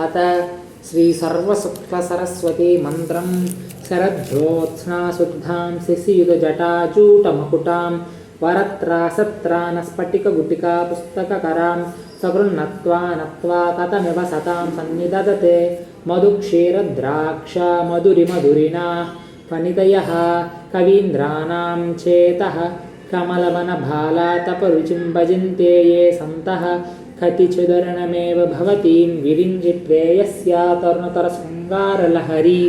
अत श्रीसर्वशुक्लसरस्वती मन्त्रं शरज्योत्स्नाशुद्धां शिशियुगजटाजूटमकुटां वरत्रासत्रानस्फटिकगुटिका पुस्तककरां सगृह्णत्वा नत्वा कथमिव सतां सन्निदधते मधुक्षीरद्राक्षा मधुरिमधुरिणा फणितयः कवीन्द्राणां चेतः कमलवनभालातपरुचिं भजन्ते ये सन्तः कतिचिदर्णमेव भवतीं विरिञ्जि प्रेयस्या तरुणतरशृङ्गारलहरी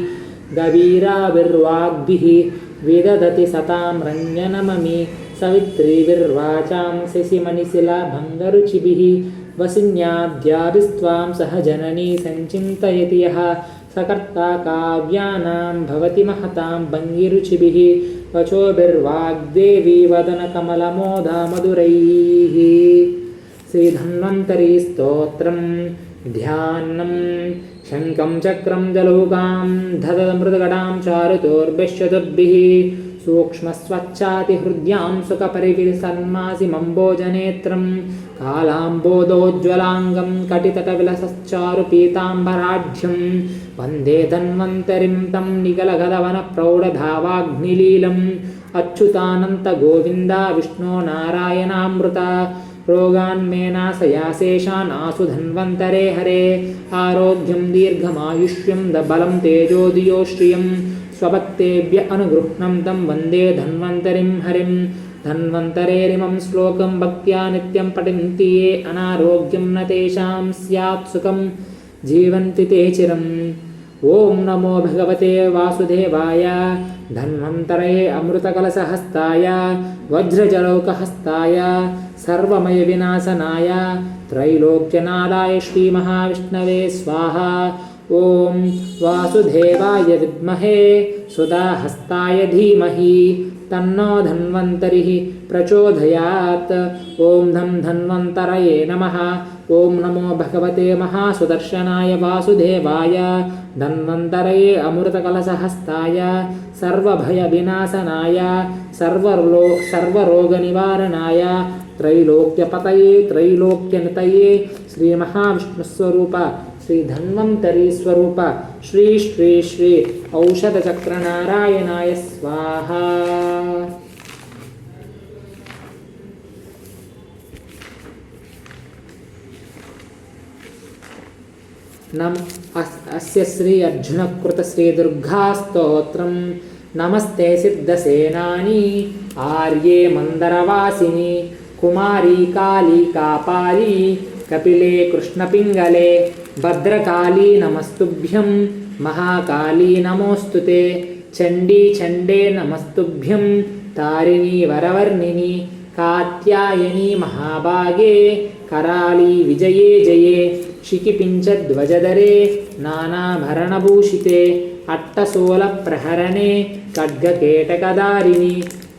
गभीराविर्वाग्भिः विदधति सतां रञ्जनममी सवित्रीविर्वाचां शशिमणिशिलाभङ्गरुचिभिः वसिन्याद्याभिस्त्वां सह जननी सञ्चिन्तयति यः सकर्ता काव्यानां भवति महतां भङ्गिरुचिभिः वचोभिर्वाग्देवी वदनकमलमोदा मधुरैः श्रीधन्वन्तरी स्तोत्रं ध्यानं शङ्खं चक्रं जलौकां धदमृतगडां चारुतोर्भिश्चतुर्भिः सूक्ष्मस्वच्छातिहृद्यां सुखपरिविलसन्मासिमम्बोजनेत्रं कालाम्बोदोज्ज्वलाङ्गं कटितटविलसच्चारुपीताम्बराढ्यं वन्दे धन्वन्तरिं तं निगलगदवनप्रौढधावाग्निलीलम् अच्युतानन्तगोविन्दा विष्णो नारायणामृता रोगान्मेनाशयाशेषान् आसु धन्वन्तरे हरे आरोग्यं दीर्घमायुष्यं बलं तेजोदियो श्रियं स्वभक्तेभ्य अनुगृह्णं तं वन्दे धन्वन्तरिं हरिं धन्वन्तरेरिमं श्लोकं भक्त्या नित्यं पठन्ति ये अनारोग्यं न तेषां स्यात् सुखं जीवन्ति ते चिरम् ॐ नमो भगवते वासुदेवाय धन्वन्तरये अमृतकलशहस्ताय वज्रजलौकहस्ताय सर्वमयविनाशनाय त्रैलोक्यनादाय श्रीमहाविष्णवे स्वाहा ॐ वासुदेवाय विद्महे सुधाहस्ताय धीमहि तन्नो धन्वन्तरिः प्रचोदयात् ॐ धं धन्वन्तरये नमः ॐ नमो भगवते महासुदर्शनाय वासुदेवाय धन्वन्तरये अमृतकलशहस्ताय सर्वभयविनाशनाय सर्वरोगनिवारणाय त्रैलोक्यपतये त्रैलोक्यनितये श्रीमहाविष्णुस्वरूप श्रीधन्वन्तरी स्वरूप श्री श्री श्री औषधचक्रनारायणाय स्वाहा। नम अस्य श्री अर्जुनकृत श्री दुर्गा स्तोत्रं नमस्ते सिद्धसेनानी आर्ये मंदरवासिनी कुमारी काली कापाली कपिले कृष्णपिंगले भद्रकाली नमस्तुभ्यं महाकाली नमोस्तुते चंडी चंडे नमस्तुभ्यं तारिणी वरवर्णिनी कात्यायनी महाभागे कराली विजये जये शिखिपिंचध्वजधरे नानाभरणभूषिते अट्टसोलप्रहरणे खड्गकेटकधारिणि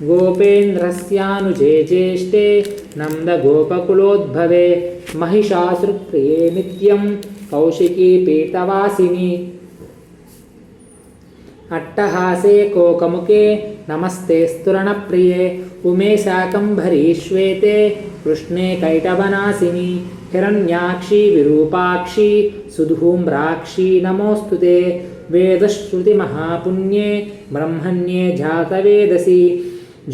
गोपेन्द्रस्यानुजे ज्येष्ठे नन्दगोपकुलोद्भवे महिषासुरप्रिये नित्यं कौशिकी पीतवासिनी अट्टहासे कोकमुखे नमस्ते स्तुरणप्रिये उमेशाकम्भरी श्वेते कृष्णे कैटभनासिनी हिरण्याक्षी विरूपाक्षी सुधूम्राक्षी नमोस्तुते वेदश्रुतिमहापुण्ये ब्रह्मण्ये जातवेदसी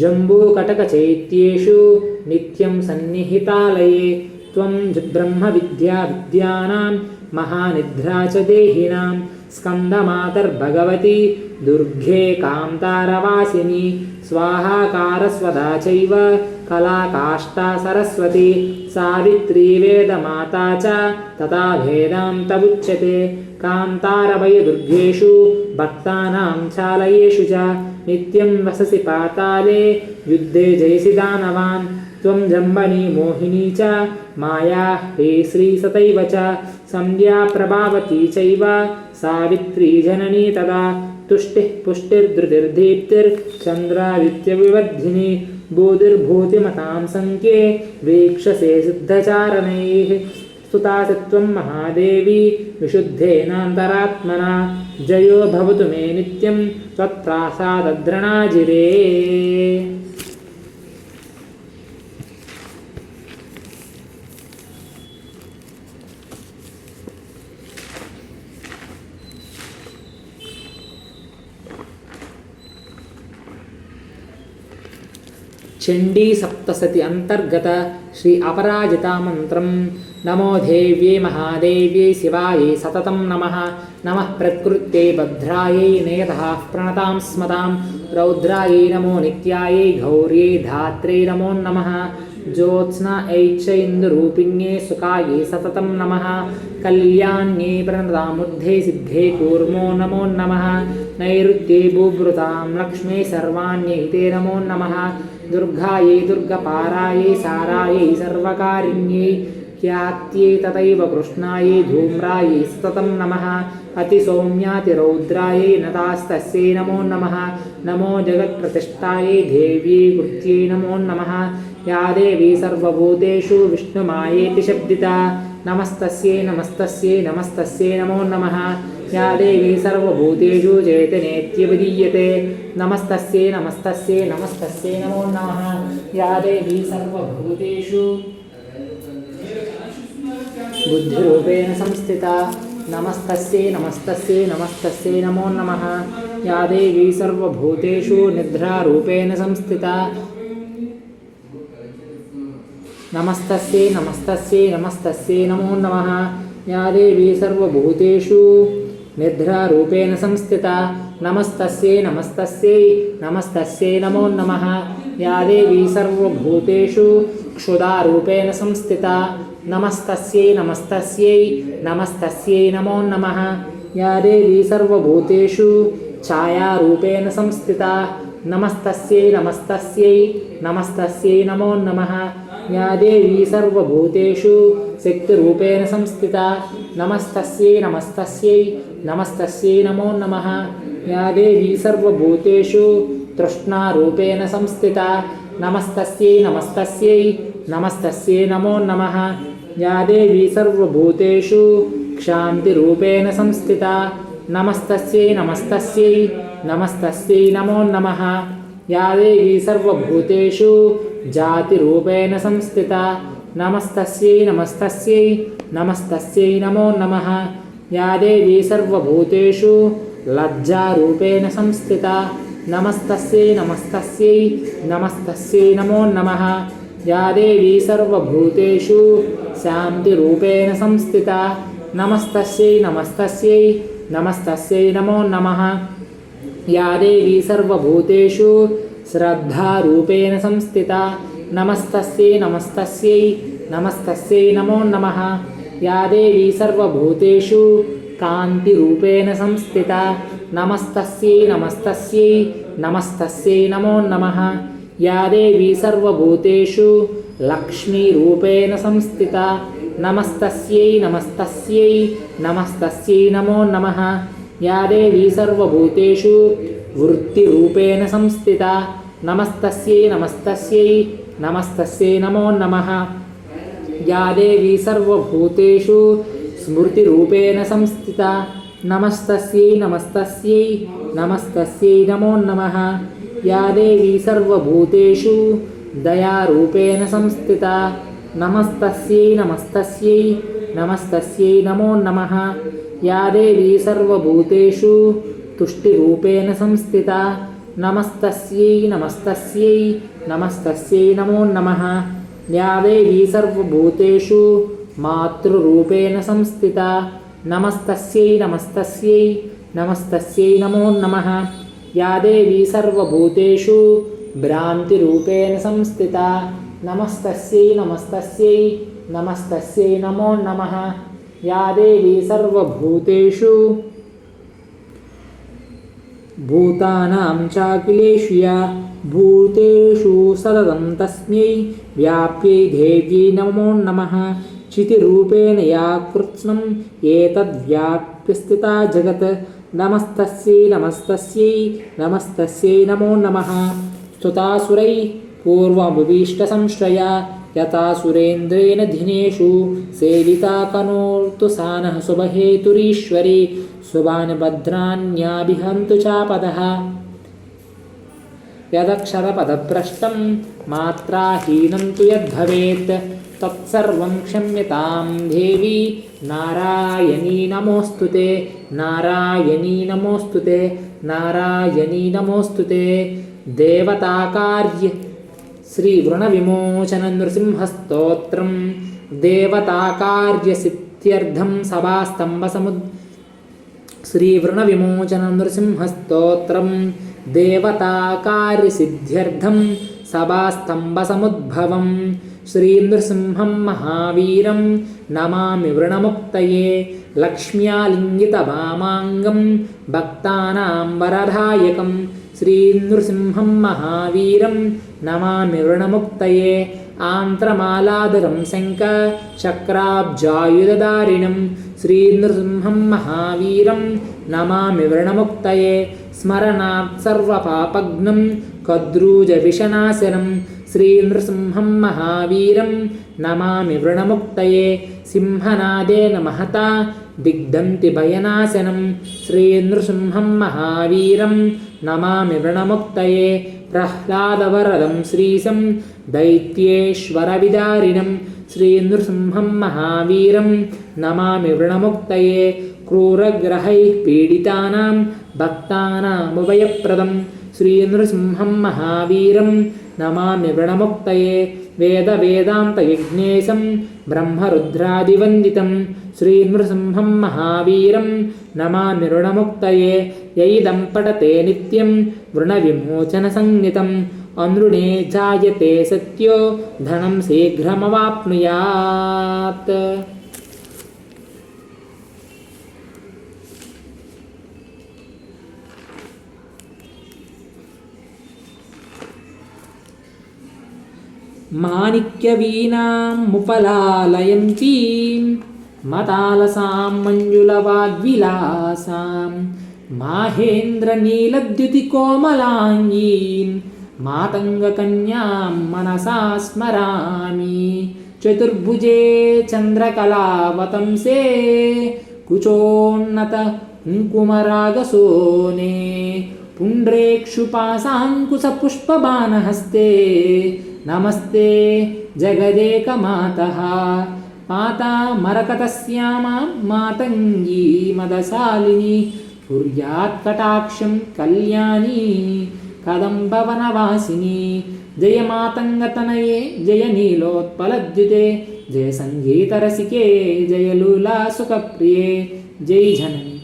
जम्बूकटकचैत्येषु नित्यं सन्निहितालये त्वं ब्रह्मविद्याविद्यानां महानिद्रा च देहिनां स्कन्दमातर्भगवती दुर्गे कान्तारवासिनी स्वाहाकारस्वदा चैव कलाकाष्ठा सरस्वती सावित्री वेदमाता च तथा वेदान्तमुच्यते कान्तारभयदुर्गेषु भक्तानां चालयेषु च नित्यं वससि पाताले युद्धे जयसि दानवान् त्वं जम्बनी मोहिनी च माया श्री सतैव च संध्या प्रभावती चैव सावित्री जननी तदा तुष्टिः पुष्टिर्धृतिर्दीप्तिर्चन्द्रादित्यविवर्धिनी भूतिर्भूतिमतां संख्ये वीक्षसे सिद्धचारणैः स्तुतासि त्वं महादेवी विशुद्धेनान्तरात्मना जयो भवतु मे नित्यं त्वत्प्रासादद्रणाजिरे। చండీ సప్తశతి అంతర్గత శ్రీ అపరాజితా మంత్రం. నమో దేవ్యే మహాదేవ్యే శివాయే సతతం నమః. నమః ప్రకృత్యై భద్రాయై నేతః ప్రణతాం స్మతాం. రౌద్రాయై నమో నిత్యాయై గౌర్యై ధాత్రే నమో నమః. జ్యోత్స్నా ఐచ్చైందురూపిణ్యే సుఖాయే సతతం నమః. కళ్యాణ్యే ప్రణతాముద్ధే సిద్ధే కూర్మో నమో నమః. నైరుత్యే భూభృతాం లక్ష్మే సర్వాణ్యై తే నమో నమః. దుర్గాయై దుర్గపారాయై సారాయై సర్వకారిణ్యై ఖ్యాత్యై తథైవ కృష్ణాయై ధూమ్రాయై సతతం నమః. అతిసౌమ్యాతిరౌద్రాయై నతాస్తస్యై నమో నమః. నమో జగత్ప్రతిష్ఠాయై దేవ్యై కృత్యై నమో నమః. యా దేవీ సర్వభూతేషు విష్ణుమాయేతి శబ్దితా. నమస్తస్యై నమస్తస్యై నమస్తస్యై నమో నమః. యా దేవీ సర్వభూతేషు చైతన్యేత్యభిధీయతే. నమస్తస్యై నమస్తస్యై నమస్తస్యై నమో నమః. యా దేవీ సర్వభూతేషు బుద్ధిరూపేణ సంస్థితా. నమస్తస్యై నమస్తస్యై నమస్తస్యై నమో నమః. యా దేవీ సర్వభూతేషు నిద్రారూపేణ సంస్థితా. నమస్తస్యై నమస్తస్యై నమస్తస్యై నమో నమః. యా దేవీ సర్వభూతేషు నిద్రారూపేణ సంస్థితా. నమస్తస్యై నమస్తస్యై నమస్తస్యై నమో నమః. యా దేవీ సర్వభూతేషు క్షుధారూపేణ సంస్థితా. నమస్తస్యై నమస్తస్యై నమస్తస్యై నమో నమః. యా దేవీ సర్వభూతేషు ఛాయారూపేణ సంస్థితా. నమస్తస్యై నమస్తస్యై నమస్తస్యై నమో నమః. యా దేవీ సర్వభూతేషు శక్తిరూపేణ సంస్థితా. నమస్తస్యై నమస్తస్యై నమస్తస్యై నమో నమః. యా దేవీ సర్వభూతేషు తృష్ణారూపేణ సంస్థితా. నమస్తస్యై నమస్తస్యై నమస్తస్యై నమో నమః. యా దేవీ సర్వభూతేషు క్షాంతిరూపేణ సంస్థితా. నమస్తస్యై నమస్తస్యై నమస్తస్యై నమో నమః. యా దేవీ సర్వభూతేషు జాతిరూపేణ సంస్థితా. నమస్తస్యై నమస్తస్యై నమస్తస్యై నమో నమః. యా దేవీ సర్వభూతేషు లజ్జారూపేణ సంస్థితా. నమస్తస్యై నమస్తస్యై నమస్తస్యై నమో నమః. యా దేవీ సర్వభూతేషు శాంతిరూపేణ సంస్థితా. నమస్తస్యై నమస్తస్యై నమస్తస్యై నమో నమః. యా దేవీ సర్వభూతేషు శ్రద్ధారూపేణ సంస్థితా. నమస్తస్యై నమస్తస్యై నమస్తస్యై నమో నమః. యా దేవీ సర్వభూతేషు కాంతిరూపేణ సంస్థితా. నమస్తస్యై నమస్తస్యై నమస్తస్యై నమో నమః. యా దేవీ సర్వభూతేషు లక్ష్మీరూపేణ సంస్థితా. నమస్తస్యై నమస్తస్యై నమస్తస్యై నమో నమః. యా దేవీ సర్వభూతేషు వృత్తిరూపేణ సంస్థితా. నమస్తస్యై నమస్తస్యై నమస్తస్యై నమో నమః. యా దేవీ సర్వభూతేషు స్మృతిరూపేణ సంస్థితా. నమస్తస్యై నమస్తస్యై నమస్తస్యై నమో నమః. యా దేవీ సర్వభూతేషు దయారూపేణ సంస్థితా. నమస్తస్యై నమస్తస్యై నమస్తస్యై నమో నమః. యా దేవీ సర్వభూతేషు తుష్టిరూపేణ సంస్థితా. నమస్తస్యై నమస్తస్యై నమస్తస్యై నమో నమః. యా దేవీ సర్వభూతేషు మాతృరూపేణ సంస్థితా. నమస్తస్యై నమస్తస్యై నమస్తస్యై నమో నమః. యా దేవీ సర్వభూతేషు భ్రాంతిరూపేణ సంస్థితా. నమస్తస్యై నమస్తస్యై నమస్తస్యై నమో నమః. యా దేవీ సర్వభూతేషు భూతానాం చాఖిలేషు యా భూతేషు సతతం తస్మై వ్యాప్యై దేవ్యై నమో నమః. చితిరూపేణ యా కృత్స్నం ఏతద్వ్యాప్య స్థితా జగత్. నమస్తస్యై నమస్తస్యై నమస్తస్యై నమో నమః. స్తుతాసురై పూర్వముభీష్టసంశ్రయా యథా సురేంద్రేణ ధినేషు సేవితా కనోర్తు సానః శుభహేతురీశ్వరీ. శుభాని భద్రాన్యాభిహంతు చాపదః. యదక్షరపదభ్రష్టం మాత్రాహీనం తు యద్భవేత్ తత్సర్వం క్షమ్యతాం దేవి నారాయణీ నమోస్తుతే. నారాయణీ నమోస్తుతే. నారాయణీ నమోస్తుతే. దేవతాకార్య శ్రీ వృణవిమోచన నృసింహస్తోత్రం దేవతాకార్యసిద్ధ్యర్థం శ్రీ వృణవిమోచన నృసింహస్తోత్రం దేవతాకార్యసిద్ధ్యర్థం సభాస్తంభసముద్భవం శ్రీ నృసింహం మహావీరం నమామి వృణముక్తయే లక్ష్మ్యాలింగితవామాంగం భక్తానాం వరదాయకం శ్రీ నృసింహం మహావీరం నమామి వృణముక్తయే ఆంత్రమాలాధరం శంఖ చక్రాబ్జాయుధదారిణం శ్రీ నృసింహం మహావీరం నమామి వృణముక్తయే స్మరణాత్ సర్వపాపఘ్నం కద్రూజవిషనాశనం శ్రీ నృసింహం మహావీరం నమామి వృణముక్తయే సింహనాదేన మహతా దిగ్ధంతి భయనాశనం శ్రీ నృసింహం మహావీరం నమామి వృణముక్తయే ప్రహ్లాదవరదం శ్రీశం దైత్యేశ్వరవిదారిణం శ్రీ నృసింహం మహావీరం నమామి వృణముక్తయే క్రూరగ్రహైః పీడితానాం భక్తానాముభయప్రదం శ్రీ నృసింహం మహావీరం నమామి వృణముక్తయే వేదవేదాంతయజ్ఞేశం బ్రహ్మరుద్రాదివందితం శ్రీ నృసింహం మహావీరం నమామి వృణముక్తయే యైదం పఠతే నిత్యం వృణవిమోచన సంజ్ఞితం అనృణే జాయతే సత్యో ధనం శీఘ్రమవాప్నుయాత్. మాణిక్యవీణాం ముపలాలయంతీం మతాలసాం మంజులవాగ్విలాసాం మాహేంద్రనీలద్యుతికోమలాంగీం మాతంగకన్యాం మనసా స్మరామి. చతుర్భుజే చంద్రకళావతంసే కుచోన్నత కుంకుమరాగసోనే పుండ్రేక్షుపాశాంకుశపుష్పబాణహస్తే నమస్తే జగదేకమాతః. మాతా మరకతశ్యామా మాతంగీ మదశాలిని కుర్యాత్ కటాక్షం కళ్యాణి కదంబవనవాసిని. జయ మాతంగతనయే జయ నీలోత్పలద్యుతే జయ సంగీతరసికే జయ లీలాసుఖప్రియే జై జనని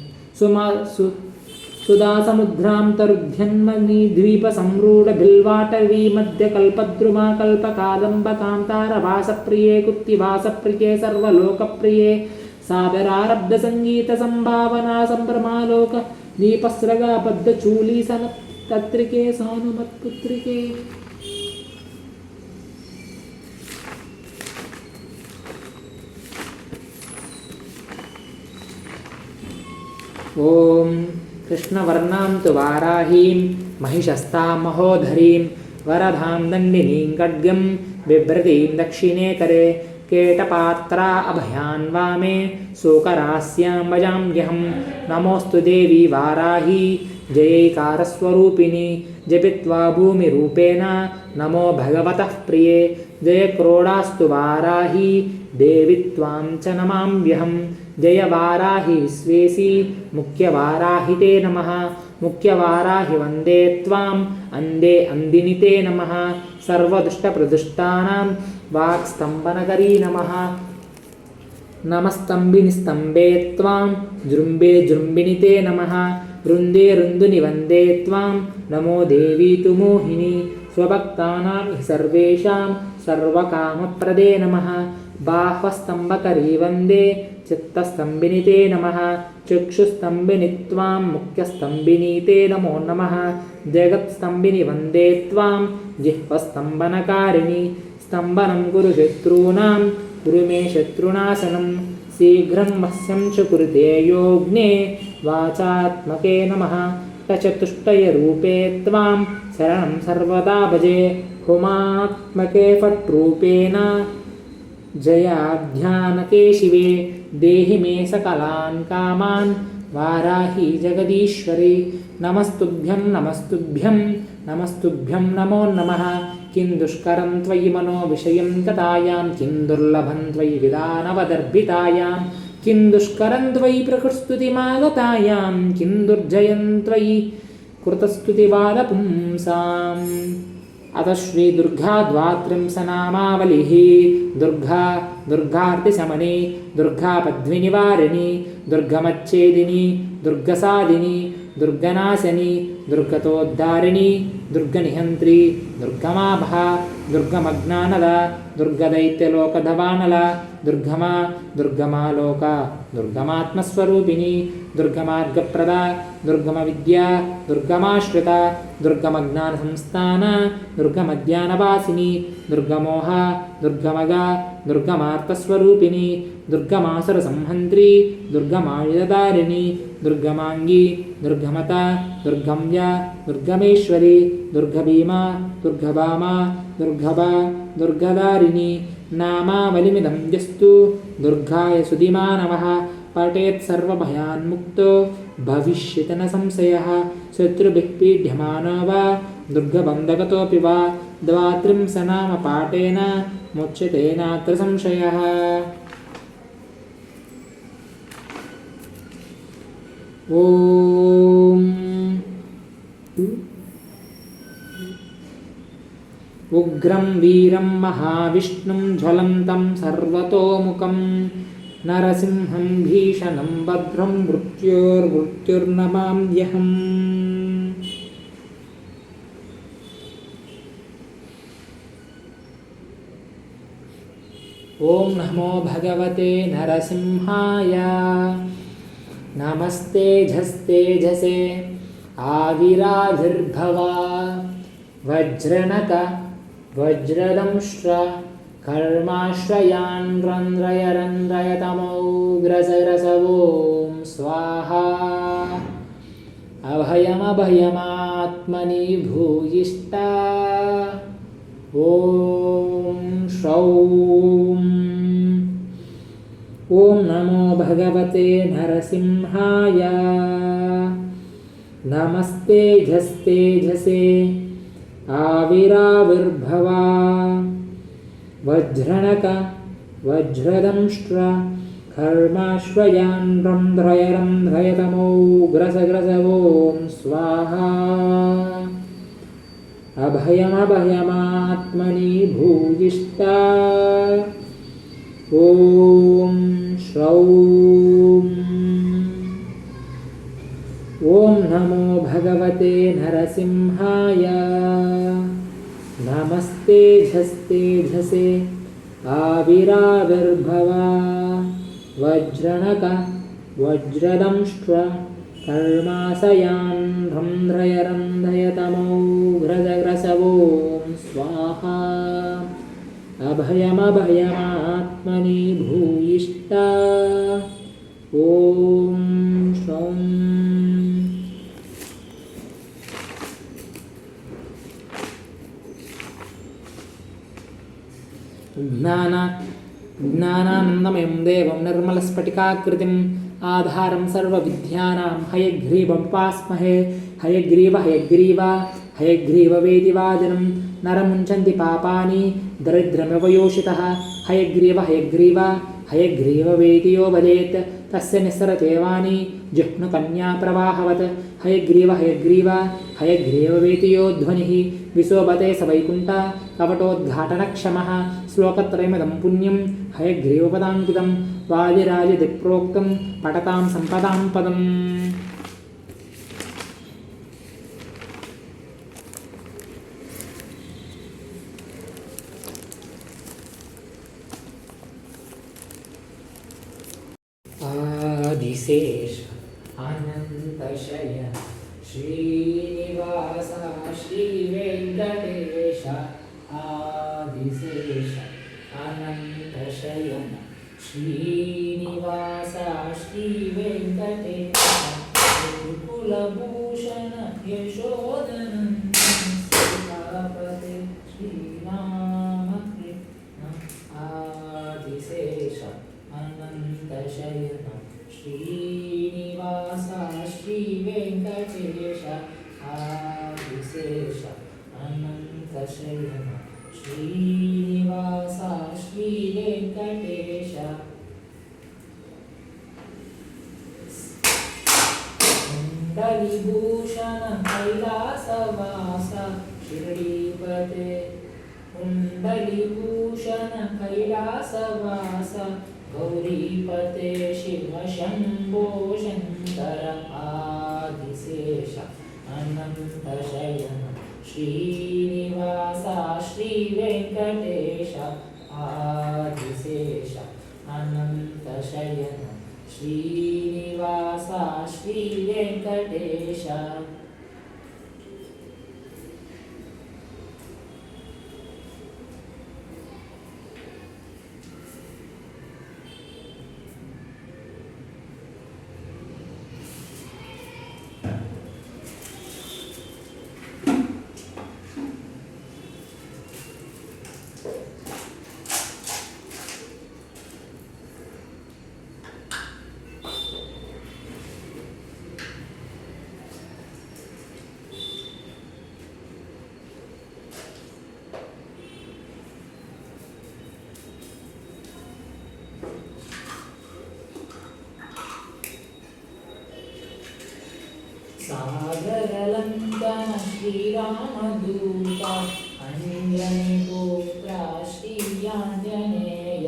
సుధాసముద్రాం తరుధ్యన్మని ద్వీపసంరూఢ-బిల్వాటవీ మధ్యకల్పద్రుమా కల్పకాదంబకాంతారవాసప్రియే కుత్తివాసప్రియే సర్వలోకప్రియే సాదరారబ్ధసంగీతసంభావనా సంభ్రమాలోక దీపస్రగాబద్ధచూలీ సనత్తత్రికే సానుమత్పుత్రికే. ఓం కృష్ణవర్ణాం తు వారాహీం మహిషస్తాం మహోధరీం వరదాం దండినీం ఖడ్గం బిభ్రతీం దక్షిణే కరే కేటపాత్రా అభయాన్ వామే శోకరాస్యాం భజామ్యహం. నమోऽस्तु దేవి వారాహి జయైకారస్వరూపిణి జపిత్వా భూమిరూపేణ నమో భగవతః ప్రియే. జయ క్రోడాస్తు వారాహి దేవి త్వాం చ నమామ్యహం. జయ వారాహి విశ్వేసి ముఖ్యవారాహి తే నమః. ముఖ్యవారాహి వందే త్వాం అందే అందిని తే నమః. సర్వదుష్టప్రదుష్టానాం వాక్స్తంభనకరీ నమః. నమస్తంభిని స్తంభే త్వాం జృంభే జృంభిని తే నమః. వృందే రుందుని వందే త్వాం నమో దేవీ తు మోహిని. స్వభక్తానాం హి సర్వేషాం సర్వకామప్రదే నమః. బాహ్వస్తంభకరీ వందే చిత్తస్తంభిని తే నమః. చక్షుస్తంభిని త్వాం ముఖ్యస్తంభిని తే నమో నమః. జగత్స్తంభిని వందే త్వాం జిహ్వస్తంభనకారిణి. స్తంభనం కురు శత్రూనాం కురు మే శత్రునాశనం. శీఘ్రం వశ్యం చ కురుతే యోగ్నే వాచాత్మకే నమః. చతుష్టయరూపే త్వాం శరణం సర్వదా భజే. హుమాత్మకే ఫట్రూపేణ జయాధ్యానకే శివే. దేహి మే సకలాన్ కామాన్ వారాహి జగదీశ్వరి. నమస్తుభ్యం నమస్తుభ్యం నమస్తుభ్యం నమో నమః. కిం దుష్కరం త్వయి మనో విషయం గతాయాం కిం దుర్లభం త్వయి విధానవదర్భితాయాం కిం దుష్కరం త్వయి ప్రకృస్తుతిమాగతాయాం కిం దుర్జయం త్వయి కృతస్తుతివాదపుంసాం. अतः श्रीदुर्गा द्वात्रिंशनामावलिः दुर्गा दुर्गार्तिशमनी दुर्गापद्विनिवारिणी दुर्गमच्छेदिनी दुर्गसादिनी दुर्गनाशनी दुर्गतोद्धारिणी दुर्गनिहन्त्री दुर्गमाभा दुर्गमज्ञानद दुर्गदैत्यलोकधवानला दुर्गमा दुर्गमालोक दुर्गमात्मस्वरूपिणी दुर्गमार्गप्रदा दुर्गमविद्या दुर्गमाश्रिता दुर्गमज्ञानसंस्थान दुर्गमज्ञानवासिनी दुर्गमोह दुर्गमगा दुर्गमार्थस्वरूपिणी दुर्गमासुरसंहन्त्री दुर्गमायुधधारिणी दुर्गमाङ्गी दुर्गमता दुर्गम्या दुर्गमेश्वरी दुर्गभीमा दुर्गभामा दुर्गभा दुर्गधारिणी नामावलिमिदं यस्तु दुर्गाय सुधिमानवः पठेत् सर्वभयान्मुक्तो भविष्यति न संशयः शत्रुभिः पीड्यमानो वा दुर्गबन्धगतोऽपि वा द्वात्रिंशनामपाठेन मुच्यते नात्र संशयः। ॐ उग्रं वीरं महाविष्णुं ज्वलन्तं सर्वतोमुखं नरसिंहं भीषणं भद्रं मृत्युर्नमाम्यहम्। ॐ नमो भगवते नरसिंहाय। नमस्तेजस्तेजसे आविराविर्भव वज्रनक वज्रदंष्ट्र कर्माश्रयान् रन्ध्रय रन्ध्रयतमोग्रसरसवो स्वाहा। अभयमभयमात्मनि भूयिष्ठा ॐ श्रौं। ॐ नमो भगवते नरसिंहाय। नमस्तेजस्तेजसे आविराविर्भव वज्रनक वज्रदंष्ट्र कर्माश्रयान् रन्ध्रय रन्ध्रयतमोग्रसग्रसवो स्वाहा। अभयमभयमात्मनि भूयिष्ठा ॐ श्रौं। ॐ नमो भगवते नरसिंहाय। नमस्तेजस्तेजसे आविराविर्भव वज्रनक वज्रदंष्ट्र कर्माशयान् रन्ध्रय रन्ध्रयतमोग्रसग्रसवो स्वाहा। अभयमभयमात्मनि भूयिष्ठा ॐ श्रौं। ज्ञानानन्दमयं देवं निर्मलस्फटिकाकृतिम् आधारं सर्वविद्यानां हयग्रीवमुपास्महे। हयग्रीव हयग्रीव हयग्रीववेदिवादिनं नरमुञ्चन्ति पापानि दरिद्रमिव योषितः। हयग्रीव हयग्रीव हयग्रीववेदियो वदेत् तस्य निस्सरते वाणी जिह्नुकन्या प्रवाहवत्। हयग्रीव हयग्रीव हयग्रीववेदियो ध्वनिः विशोभते स वैकुण्ठ कपटोद्घाटनक्षमः। श्लोकत्रयमिदं पुण्यं हयग्रीवपदाङ्कितं वादिराजदिप्रोक्तं पठतां सम्पदां पदम्। आदिशेष अनन्तशयन श्रीनिवास श्रीवेङ्कटेश। आदिशेष अनन्तशयन श्रीनिवास श्रीवेङ्कटेश। कुलभूषण यशोधनन्दन सीतापते श्रीरामकृष्ण। आदिशेष अनन्तशयन श्रीनिवास श्रीवेङ्कटेश। आदिशेष अनन्तशयन श्रीनिवास श्रीवेङ्कटेश। कुण्डलीभूषण कैलासवास शिरडीपते कुण्डलीभूषण कैलासवास गौरीपते शिव शम्भो शङ्कर आदिशेष अनन्तशयन श्रीनिवास श्रीवेङ्कटेश आदिशेष अनन्तशयन श्रीनिवास श्रीवेङ्कटेश सागरलङ्कन श्रीरामदूत अञ्जनीपुत्र श्रीयाञ्जनेय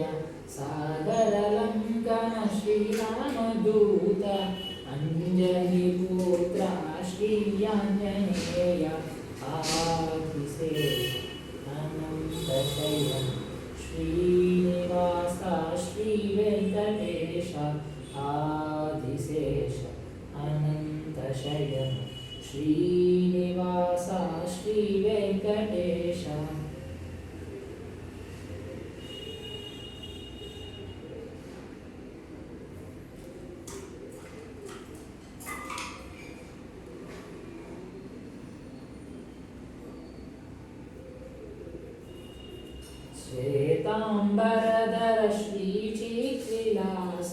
सागरलङ्कन श्रीरामदूत अञ्जनीपुत्र श्रीयाञ्जनेय आदिशेष अनन्तशयन श्रीनिवास श्रीवेङ्कटेश आदिशेष अनन्तशयन श्रीनिवास श्रीवेङ्कटेश श्वेताम्बरधर श्रीचिद्विलास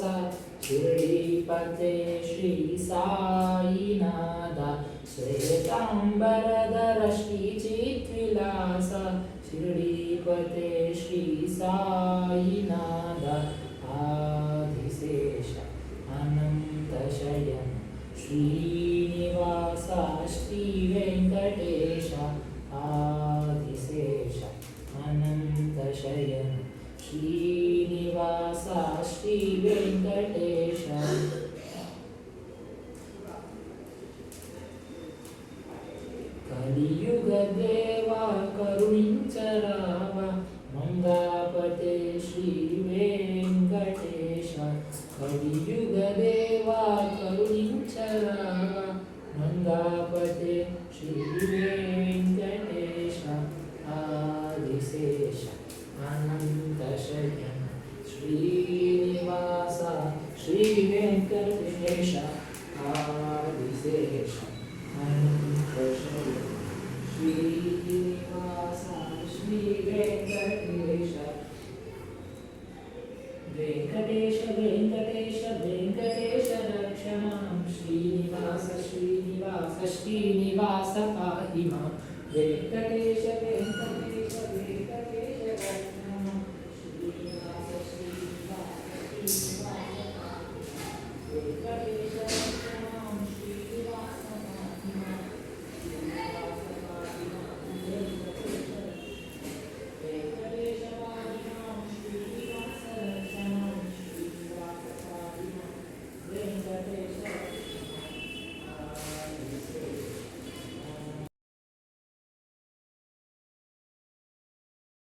शिरडीपते श्री साईनाथ श्वेताम्बरधर श्रीचिद्विलास शिरडीपते श्री साईनाथ आदिशेष अनन्तशयन श्रीनिवास श्रीवेङ्कटेश आदिशेष अनन्तशयन श्रीनिवास श्रीवेङ्कटेश कलियुगदेवा करुणिंचराव मंगापते श्रीवेङ्कटेश कलियुगदेवा करुणिंचराव मंगापते श्रीवेङ्कटेश आदिशेष अनन्तशयन श्रीनिवास श्रीवेङ्कटेश आदिशेष अनन्तशयन श्रीनिवास श्रीवेङ्कटेश वेङ्कटेश वेङ्कटेश वेङ्कटेश रक्ष मां श्रीनिवास श्रीनिवास श्रीनिवास पाहि मां